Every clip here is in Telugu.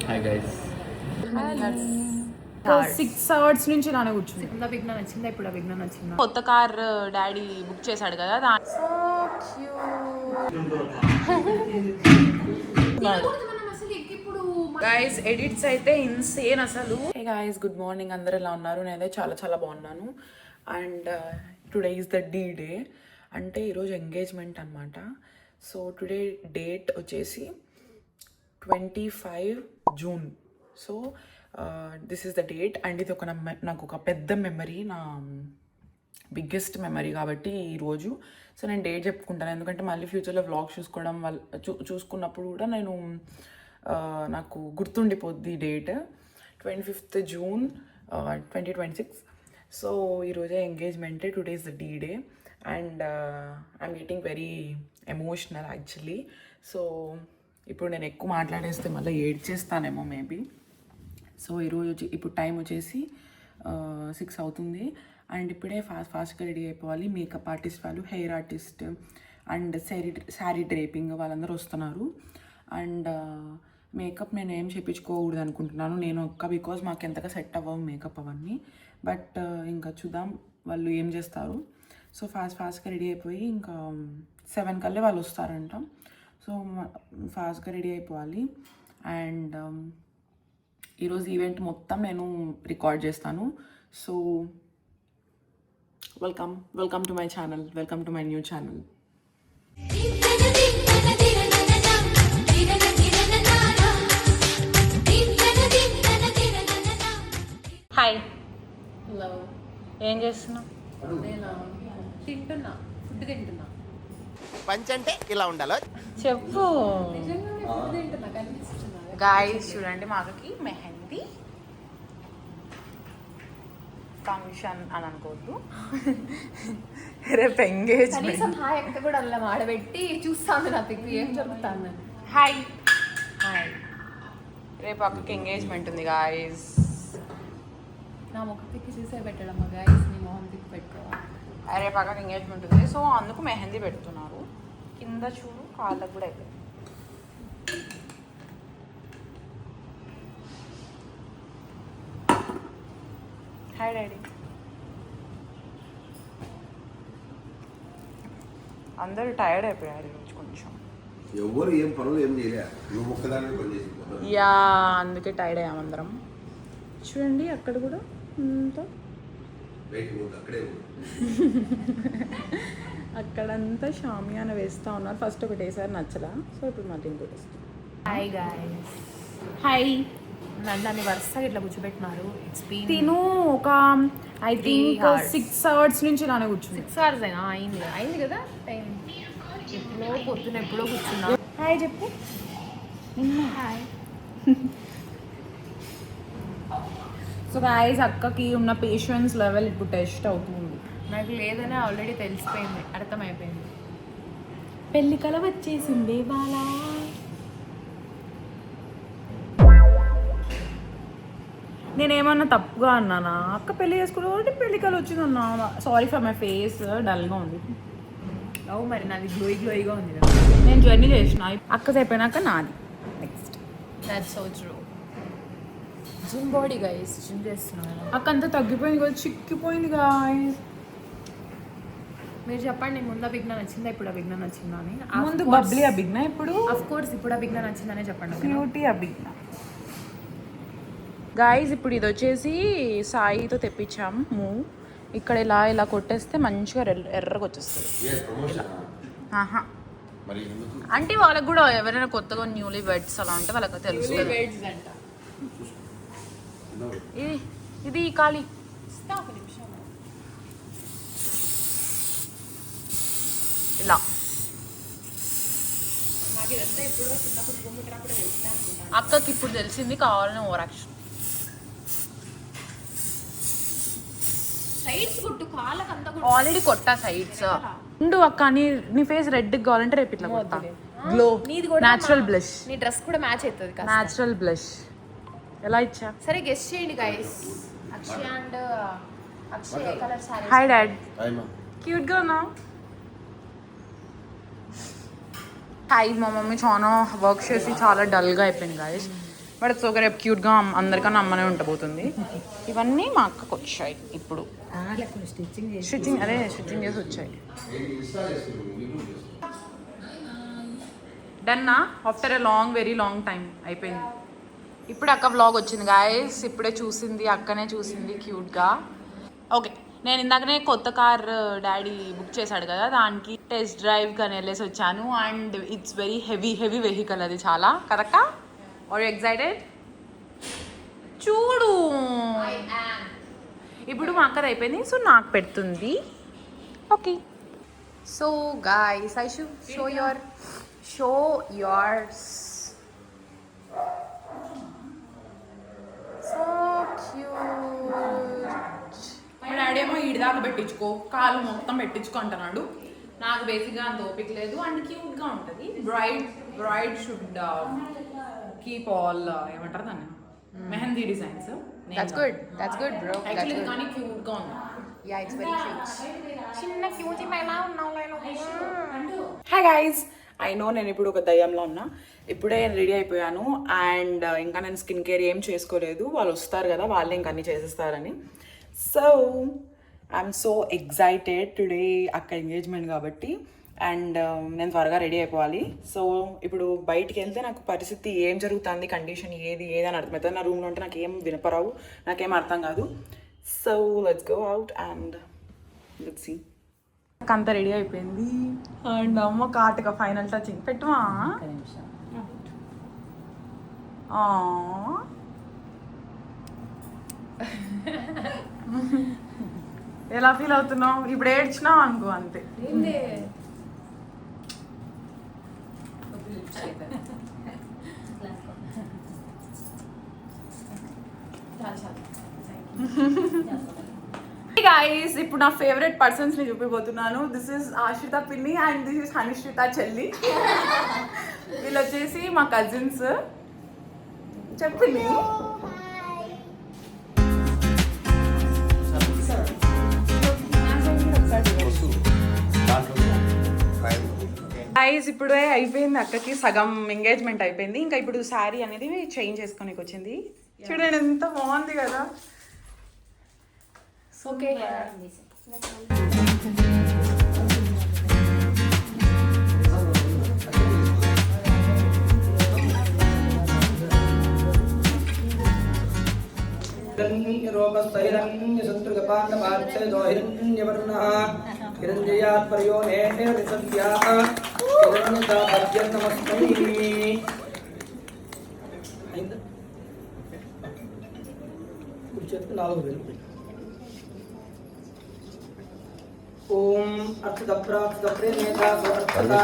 Hi guys. 6 hours నుంచి నానే కూర్చుంది. విజ్ఞానం నచ్చిందా? ఇప్పుడు విజ్ఞానం నచ్చిందా? కొత్త కార్ డాడీ బుక్ చేశాడు కదా. గైస్ ఎడిట్స్ అయితే ఇన్సేన్ అసలు. Hey guys, good morning. అందరు ఎలా ఉన్నారు? నేనైతే చాలా చాలా బాగున్నాను. And today is the day. అంటే ఈరోజు ఎంగేజ్మెంట్ అనమాట. సో టుడే డేట్ వచ్చేసి 25 June. So this is the date. And ఇది నాకు ఒక పెద్ద మెమరీ, నా బిగ్గెస్ట్ మెమరీ కాబట్టి ఈరోజు. సో నేను డేట్ చెప్పుకుంటాను, ఎందుకంటే మళ్ళీ ఫ్యూచర్లో వ్లాగ్ చూసుకోవడం వల్ల చూసుకున్నప్పుడు కూడా నాకు గుర్తుండిపోద్ది డేట్. 25th June 2026. సో ఈరోజే engagement. Today is the day. And I'm getting very emotional actually. So ఇప్పుడు నేను ఎక్కువ మాట్లాడేస్తే మళ్ళీ ఏడ్చేస్తానేమో మేబీ. సో ఈరోజు ఇప్పుడు టైం వచ్చేసి 6 అవుతుంది. అండ్ ఇప్పుడే ఫాస్ట్గా రెడీ అయిపోవాలి. మేకప్ ఆర్టిస్ట్ వాళ్ళు, hair artist and sari draping వాళ్ళందరూ వస్తున్నారు. అండ్ మేకప్ నేను ఏం చేయించుకోకూడదు అనుకుంటున్నాను నేను బికాజ్ మాకు ఎంతగా సెట్ అవ్వవు మేకప్ అవన్నీ. బట్ ఇంకా చూద్దాం వాళ్ళు ఏం చేస్తారు. సో ఫాస్ట్గా రెడీ అయిపోయి ఇంకా 7 కల్లా వాళ్ళు వస్తారంట. సో ఫాస్ట్గా రెడీ అయిపోవాలి. అండ్ ఈరోజు ఈవెంట్ మొత్తం నేను రికార్డ్ చేస్తాను. So welcome to my channel, welcome to my new channel. Hi. Hello. ఏం చేస్తున్నావు? నేను తింటున్నా, ఫుడ్ తింటున్నా. పంచ్ అంటే ఇలా ఉండాలి. చెప్పు. ఫుడ్ తింటున్నా, కనిపిస్తున్నా. గాయ్స్ చూడండి, మా అక్కకి మెహందీ ఫంక్షన్ అని అనుకోవద్దు, రేపు ఎంగేజ్మెంట్. కనీసం హాయ్ అక్క కూడా అలా ఆడబెట్టి చూస్తాను నా పిక్ ఏం జరుగుతాను. Hi hi. రేపు అక్కకి ఎంగేజ్మెంట్ ఉంది గాయ్స్. నా ముఖ పిక్కి చూసే పెట్టడం గాయస్, నీ మొహం పిక్ పెట్టుకోవాలి. రేపు అక్కకి ఎంగేజ్మెంట్ ఉంది. సో అందుకు మెహందీ పెడుతున్నారు. కింద చూడు, కాళ్ళకు కూడా అయిపోయింది. Hi daddy. అందరూ టైర్డ్ అయిపోయారు ఈరోజు కొంచెం. ఎవరు ఏం పనులు ఏం చేయలే, నువ్వు ఒక్కదాన్ని పని చేసి. యా, అందుకే టైర్డ్ అయ్యాం అందరం. చూడండి అక్కడ కూడా అంతా అక్కడంతా షామియాన వేస్తూ ఉన్నారు. ఫస్ట్ ఒకటి వేసారి నచ్చలా, సో ఇప్పుడు మళ్ళీ ఇంకోటి వేస్తాం. Hi guys. హాయ్. నన్ను వరుసగా ఇట్లా కూర్చోబెట్టినారు. తిను ఒక ఐ థింక్ 6 hours నుంచి నానే కూర్చుంది. 6 hours అయినా అయింది కదా టైం. ఎప్పుడో కూర్చున్నా. హాయ్ చెప్పు. హాయ్. సో గాయ్స్, అక్కకి ఉన్న పేషెన్స్ లెవెల్ ఇప్పుడు టెస్ట్ అవుతుంది. నాకు లేదని ఆల్రెడీ తెలిసిపోయింది, అర్థమైపోయింది. పెళ్లి కల వచ్చేసింది బాలా. నేనేమన్నా తప్పుగా అన్నానా? అక్క పెళ్లి చేసుకున్నా కాబట్టి పెళ్లి కల వచ్చిందన్నా. సారీ ఫర్ మై ఫేస్, డల్గా ఉంది. అవు మరి నాది గ్లోయిగా ఉంది కదా. నేను జర్నీ చేసిన, అక్కది అయిపోయినాక నాది next. That's so true. Gym body guys, gym చేస్తున్నాను. అక్క అంతా తగ్గిపోయింది కదా, చిక్కిపోయింది గాయ్స్. మీరు చెప్పండి, ముందు విజ్ఞానం నచ్చిందా? ఇప్పుడు విజ్ఞానం నచ్చిందా అని. ముందు బబ్లీ అభిజ్ఞ, ఇప్పుడు ఆఫ్ కోర్స్ ఇప్పుడు విజ్ఞానం నచ్చిందనే చెప్పండి. బ్యూటీ అభిజ్ఞ. గాయ్స్ ఇప్పుడు ఇది వచ్చేసి సాయితో తెప్పించాము. ఇక్కడ ఇలా కొట్టేస్తే మంచిగా ఎర్రగా వచ్చేస్తుంది. ఆహా, అంటే వాళ్ళకి కూడా ఎవరైనా కొత్తగా న్యూలీ వెడ్స్ అలా ఉంటే వాళ్ళకి తెలుసు. ఇది ఖాళీ ఇలా అక్కకి ఇప్పుడు తెలిసింది, కావాలని ఓవర్ యాక్షన్. సైడ్స్ కొట్టు, కాళ్ళకి అంతా ఆల్రెడీ కొట్టా సైడ్స్. ఉండు అక్క, నీ ఫేస్ రెడ్ కావాలంటే రేపు ఇట్లా కొడతా. Glow, natural blush. నీ డ్రెస్ కూడా మ్యాచ్ అవుతుంది కదా. న్యాచురల్ బ్లష్ ఎలా ఇచ్చా? సరే గెస్ చేయండి guys. Akshay and Akshay colour sorry. Hi dad. Cute గా ఉన్నా. హాయ్. మా మమ్మీ చాలా వర్క్ చేసి చాలా డల్గా అయిపోయింది గాయస్. బట్ ఇట్స్ ఓకే, రేపు క్యూట్గా అందరికన్నా అమ్మనే ఉండబోతుంది. ఇవన్నీ మా అక్కకు వచ్చాయి ఇప్పుడు స్టిచ్చింగ్ చేసి వచ్చాయి. డన్నా after a very long time అయిపోయింది. ఇప్పుడు అక్క వ్లాగ్ వచ్చింది గాయస్, ఇప్పుడే చూసింది, అక్కనే చూసింది క్యూట్గా. ఓకే, నేను ఇందాకనే కొత్త కార్ డాడీ బుక్ చేశాడు కదా, దానికి టెస్ట్ డ్రైవ్ కానీ వెళ్ళేసి వచ్చాను. And it's very heavy vehicle అది చాలా కదక్క. Are you excited? చూడు ఇప్పుడు మా అక్కది అయిపోయింది, సో నాకు పెడుతుంది. Okay, so guys I should show yours. So cute. మా డాడీ ఏమో ఈడిదాకా పెట్టించుకో, కాలు మొత్తం పెట్టించుకో అంటున్నాడు. నాకు బేసిక్గా అంత ఓపిక లేదు. అండ్ క్యూట్గా ఉంటుంది. బ్రైడ్ షుడ్ కీప్ ఆల్ ఏమంటారు దాన్ని, mehndi designs. That's good bro. Actually కానీ క్యూట్గా ఉంది. Yeah, it's very cute. చిన్న క్యూటీ ఎలా ఉన్నావు? హాయ్ గైస్, ఐ నో నేను ఇప్పుడు ఒక దయ్యంలో ఉన్నా. ఇప్పుడే రెడీ అయిపోయాను. అండ్ ఇంకా నేను స్కిన్ కేర్ ఏం చేసుకోలేదు. వాళ్ళు వస్తారు కదా, వాళ్ళే ఇంక అన్నీ చేసేస్తారని. So I'm so excited today, అక్క ఎంగేజ్మెంట్ కాబట్టి. అండ్ నేను త్వరగా రెడీ అయిపోవాలి. సో ఇప్పుడు బయటికి వెళ్తే నాకు పరిస్థితి ఏం జరుగుతుంది, కండిషన్ ఏది అని అర్థమవుతుంది. నా రూమ్లో ఉంటే నాకు ఏం వినపరావు, నాకేం అర్థం కాదు. So let's go out and let's see. అంతా రెడీ అయిపోయింది. అండ్ అమ్మ కాటుక ఫైనల్ టచింగ్ పెట్టువా. ఎలా ఫీల్ అవుతున్నావు? ఇప్పుడు ఏడ్చినావు అనుకో అంతే. గైస్, ఇప్పుడు నా ఫేవరెట్ పర్సన్స్ ని చూపిపోతున్నాను. దిస్ ఇస్ ఆశ్రిత పిన్ని అండ్ దిస్ ఇస్ హనిశ్రిత చెల్లి. వీళ్ళు వచ్చేసి మా కజిన్స్. చెప్పింది గైస్, ఇప్పుడే అయిపోయింది. అక్కకి సగం ఎంగేజ్మెంట్ అయిపోయింది. ఇంకా ఇప్పుడు శారీ అనేది చేంజ్ చేసుకోనికి వచ్చింది. చూడండి ఎంత బాగుంది కదా. ఓకే, ఓం అర్చిత ప్రాప్త ప్రేమేతా సోర్చతా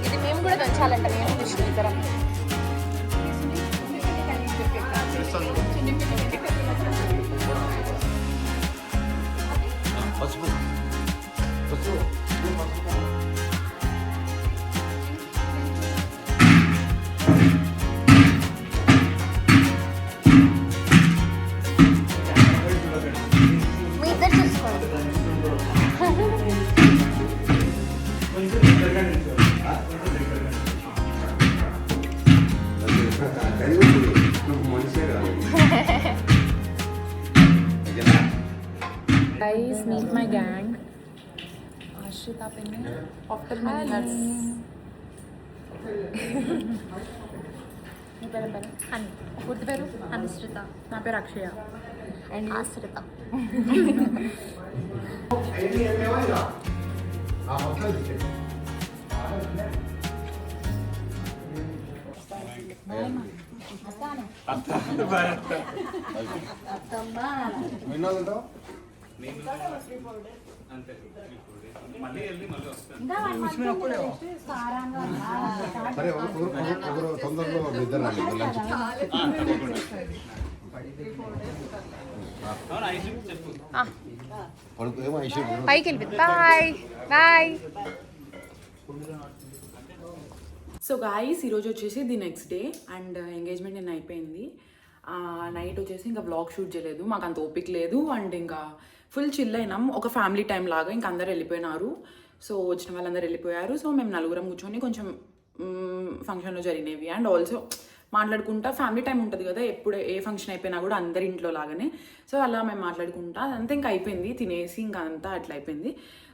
ఇది మేము కూడా దంచాలంట. మేము కృష్ణ ఇద్దరం. మీ ఇద్దరు చూసుకోండి. Guys, meet my gang. Ashrita Pinni. After many years. మీ పేరు హని. పూర్తి పేరు హనిశ్రిత. నా పేరు అక్షయ. అండ్ ఆశ్రిత. విన్నాదంటావు సరే ఒకరు తొందరలో ఇద్దరు ఏమో పైకి వెళ్ళి బాయ్ బాయ్. సో గాయస్ ఈరోజు వచ్చేసి the next day and engagement నేను అయిపోయింది. నైట్ వచ్చేసి ఇంకా వ్లాగ్ షూట్ చేయలేదు, మాకు అంత ఓపిక లేదు. అండ్ ఇంకా ఫుల్ చిల్ అయినాం, ఒక ఫ్యామిలీ టైం లాగా. ఇంకా అందరు వెళ్ళిపోయినారు, సో వచ్చిన వాళ్ళందరూ వెళ్ళిపోయారు. సో మేము నలుగురం కూర్చొని కొంచెం ఫంక్షన్లో జరిగినవి అండ్ ఆల్సో మాట్లాడుకుంటా. ఫ్యామిలీ టైం ఉంటుంది కదా, ఎప్పుడు ఏ ఫంక్షన్ అయిపోయినా కూడా అందరి ఇంట్లో లాగానే. సో అలా మేము మాట్లాడుకుంటా అదంతా ఇంకా అయిపోయింది, తినేసి ఇంకా అంతా అట్లా అయిపోయింది.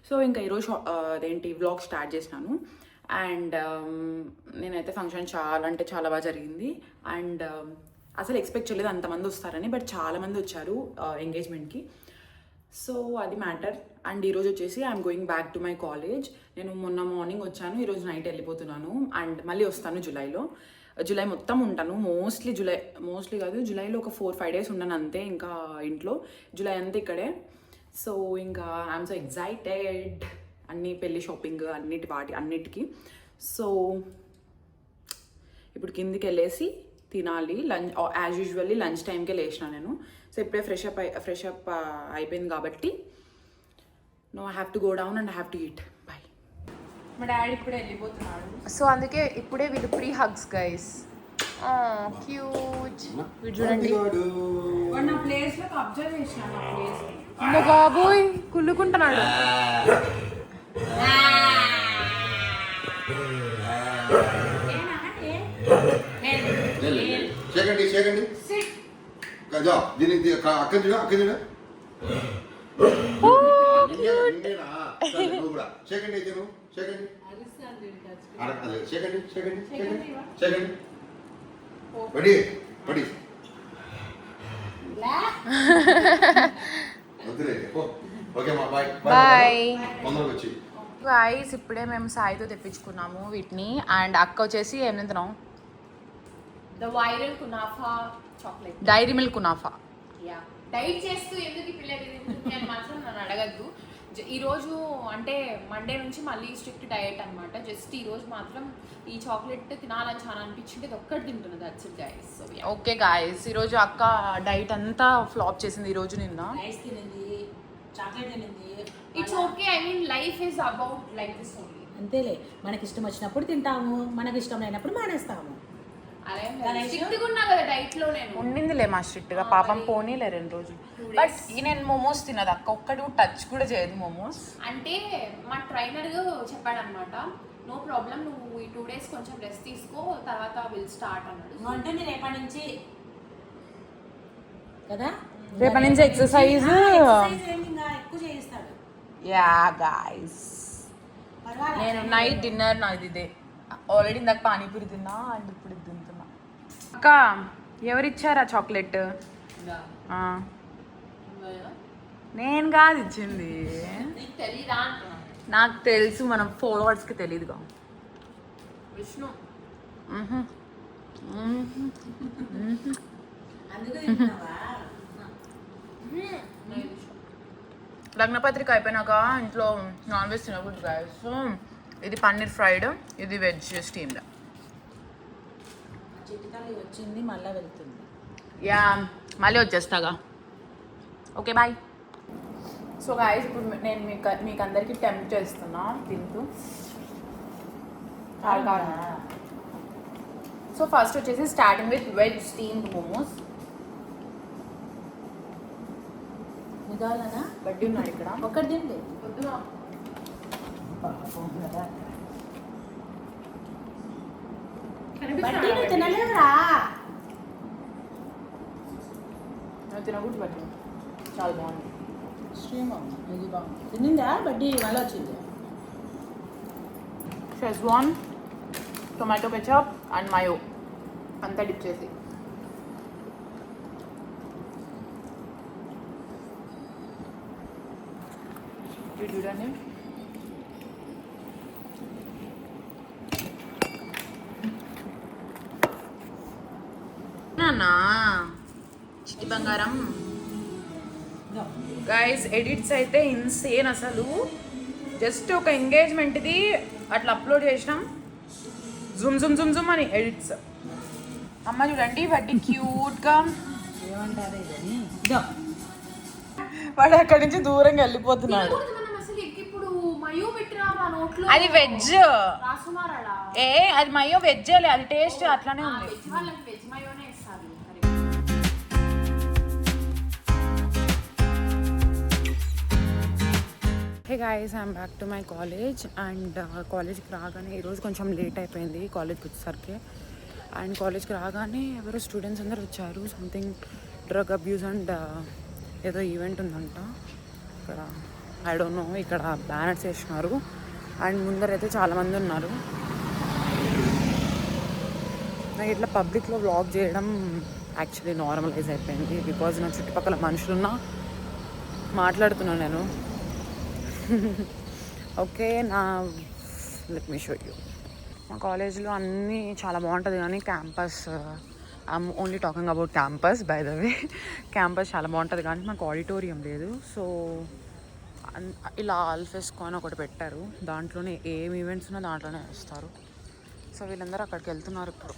సో ఇంకా ఈరోజు అదేంటి వ్లాగ్ స్టార్ట్ చేసినాను. అండ్ నేనైతే ఫంక్షన్ చాలా అంటే చాలా బాగా జరిగింది. అండ్ అసలు ఎక్స్పెక్ట్ చేయలేదు అంతమంది వస్తారని, బట్ చాలామంది వచ్చారు ఎంగేజ్మెంట్కి. సో అది మ్యాటర్. అండ్ ఈరోజు వచ్చేసి I'm going back to my college. నేను మొన్న మార్నింగ్ వచ్చాను, ఈరోజు నైట్ వెళ్ళిపోతున్నాను. అండ్ మళ్ళీ వస్తాను జూలై మొత్తం ఉంటాను. మోస్ట్లీ కాదు, జూలైలో ఒక 4-5 days ఉన్నాను అంతే ఇంకా ఇంట్లో. జూలై అంతా ఇక్కడే. సో ఇంకా ఐఎమ్ సో ఎగ్జైటెడ్ అన్ని పెళ్ళి షాపింగ్ అన్నిటికీ. సో ఇప్పుడు కిందికి వెళ్ళేసి తినాలి. లంచ్ యాజ్ యూజువల్లీ లంచ్ టైంకే లేచిన నేను. సో ఇప్పుడే ఫ్రెష్ అప్ అయిపోయింది కాబట్టి no I have to go down and I have to eat. Bye. మా డాడీ ఇప్పుడే వెళ్ళిపోతున్నాడు, సో అందుకే ఇప్పుడే వీళ్ళు ప్రీ హగ్స్ గైస్. క్యూట్. వీడు చూడండి నా ప్లేస్లో అబ్జర్వ్ చేసిన నా ప్లేస్. అమ్మ బాబోయ్ కుళ్ళుకుంటున్నాడు. చేకండి దీనికి అక్క చూడ చేకండి అయితే నువ్వు చేకండి పడి ఓకే బాయ్ బాయ్. తొందరగా వచ్చి గైస్ ఇప్పుడే మేము సాయితో తెప్పించుకున్నాము వీటిని. అండ్ అక్క వచ్చేసి ఏం తింటున్నాం? The viral kunafa chocolate, dairy milk kunafa. Yeah diet చేస్తూ ఎందుకు ఈ పిల్లలు తింటుంది అని మాత్రం నన్ను అడగద్దు. ఈరోజు అంటే మండే నుంచి మళ్ళీ స్ట్రిక్ట్ డయట్ అనమాట. జస్ట్ ఈరోజు మాత్రం ఈ చాక్లెట్ తినాలని చాలా అనిపించింది, ఇది ఒక్కటి తింటున్నది. That's it guys. So okay guys ఈరోజు అక్క డైట్ అంతా ఫ్లాప్ చేసింది ఈరోజు నిన్న. రైస్ తినింది, చాక్లెట్ తినింది. It's okay, I mean life is about like this only. అంతేలే, మనకి ఇష్టం వచ్చినప్పుడు తింటాము, మనకి ఇష్టం లేనప్పుడు మానేస్తాము. అరే స్ట్రిక్ట్గా ఉన్నా కదా డైట్ లో నేను. ఉండిందిలే మా స్ట్రిక్ట్ గా, పాపం పోనీలే 2 రోజులు. బట్ నేను మోమోస్ తినదు అక్క, ఒక్కటి టచ్ కూడా చేయదు మోమోస్. అంటే మా ట్రైనర్ చెప్పాడనమాట, నో ప్రాబ్లం నువ్వు ఈ 2 days కొంచెం రెస్ట్ తీసుకో, తర్వాత విల్ స్టార్ట్ అన్నాడు. ఉంటుంది రేపటి నుంచి కదా, రేపటి నుంచి ఎక్సర్సైజ్ ఎక్కువ చేయిస్తాడు. యా గాయస్ నేను నైట్ డిన్నర్ నాది ఇదే. ఆల్రెడీ ఇందాక పానీపూరి తిన్నా అండ్ ఇప్పుడు ఇది తింటున్నా. అక్క ఎవరిచ్చారా చాక్లెట్? నేను కాదు ఇచ్చింది, నీకు తెలీదా అంటున్నా. నాకు తెలుసు, మనం ఫాలోవర్స్కి తెలీదుగా. విష్ణు లగ్నపత్రిక అయిపోయినాక ఇంట్లో నాన్ వెజ్ తినకూడదు గాయస్. సో ఇది పన్నీర్ ఫ్రైడ్, ఇది వెజ్ స్టీమ్డ్. చిట్కాలు వచ్చింది మళ్ళీ వెళ్తుంది. యా మళ్ళీ వచ్చేస్తాగా. Okay bye. సో గాయస్ ఇప్పుడు నేను మీకు అందరికీ టెంప్ట్ చేస్తున్నా తింటూ. సో ఫస్ట్ వచ్చేసి starting with veg steamed momos. నిదాలనా బడ్డీ ఉన్నాడు ఇక్కడ, ఒక్కటి తిండి. పొద్దున బట్టి నువ్వు తినలేవురా. తినకూడదు బడ్డీ, చాలా బాగుంది. స్ట్రీమ్ ఇది బాగుంది. తినిందా బడ్డీ? మళ్ళీ వచ్చింది. షెజ్వాన్, టొమాటో కెచప్ అండ్ మయో అంతా డిప్ చేసి. చూడండి బంగారం. గైస్ ఎడిట్స్ అయితే ఇన్సేన్ అసలు. జస్ట్ ఒక ఎంగేజ్మెంట్ది అట్లా అప్లోడ్ చేసినాం, జూమ్ జూమ్ జూమ్ జూమ్ అని ఎడిట్స్. అమ్మ చూడండి వాటి క్యూట్గా. ఏమంటారు ఇదని వాడు అక్కడి నుంచి దూరంగా వెళ్ళిపోతున్నాడు. మనం అసలు ఇప్పుడు మయో పెట్టినారా నోట్లో? అది వెజ్. రాసుమారాడా? అది మయో వెజ్జేలే, అది టేస్ట్ అట్లానే ఉంది. వెజ్ వాళ్ళకి వెజ్ మయోనే ఇస్తారు. Hey guys, I'm back to my college. And కాలేజ్కి రాగానే ఈరోజు కొంచెం లేట్ అయిపోయింది కాలేజ్కి వచ్చేసరికి. అండ్ కాలేజ్కి రాగానే ఎవరో స్టూడెంట్స్ అందరు వచ్చారు. సంథింగ్ డ్రగ్ అబ్యూస్ అండ్ ఏదో ఈవెంట్ ఉందంట ఇక్కడ. I don't know. ఇక్కడ బ్యానర్స్ వేసినారు అండ్ ముందరైతే చాలామంది ఉన్నారు. నాకు ఇట్లా పబ్లిక్లో వ్లాగ్ చేయడం యాక్చువల్లీ నార్మలైజ్ అయిపోయింది. బికాజ్ నా చుట్టుపక్కల మనుషులున్నా మాట్లాడుతున్నాను నేను. Okay, let me show you. మా కాలేజ్లో అన్నీ చాలా బాగుంటుంది, కానీ campus, I'm only talking about campus by the way. Campus చాలా బాగుంటుంది, కానీ మాకు ఆడిటోరియం లేదు. సో ఇలా ఆల్ఫెస్కో అని ఒకటి పెట్టారు, దాంట్లోనే ఏం ఈవెంట్స్ ఉన్నా దాంట్లోనే వేస్తారు. సో వీళ్ళందరూ అక్కడికి వెళ్తున్నారు ఇప్పుడు.